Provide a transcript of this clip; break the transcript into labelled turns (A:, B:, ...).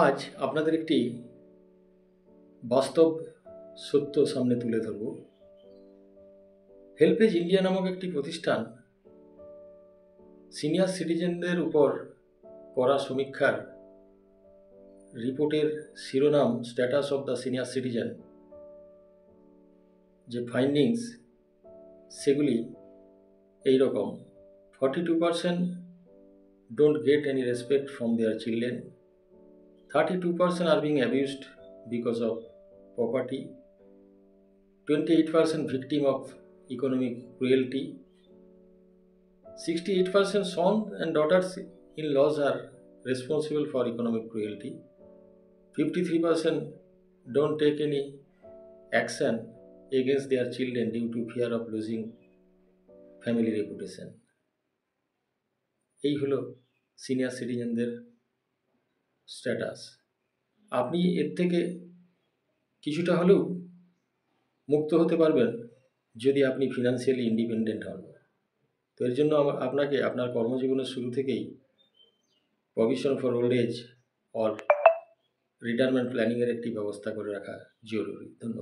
A: আজ আপনাদের একটি বাস্তব সত্য সামনে তুলে ধরব। হেল্পেজ ইন্ডিয়া নামক একটি প্রতিষ্ঠান সিনিয়র সিটিজেনদের উপর করা সমীক্ষার রিপোর্টের শিরোনাম status of the senior citizen, যে ফাইন্ডিংস সেগুলি এই রকম: 42% don't get any respect from their children, 32% are being abused because of poverty, 28% victim of economic cruelty, 68% sons and daughters-in-laws are responsible for economic cruelty, 53% don't take any action against their children due to fear of losing family reputation. এই হলো senior সিটিজেনদের status. আপনি এর থেকে কিছুটা হলেও মুক্ত হতে পারবেন যদি আপনি ফিনান্সিয়ালি ইন্ডিপেন্ডেন্ট হন। তো এর জন্য আপনাকে আপনার কর্মজীবনের শুরু থেকেই provision for old age or retirement প্ল্যানিংয়ের একটি ব্যবস্থা করে রাখা জরুরি। ধন্যবাদ।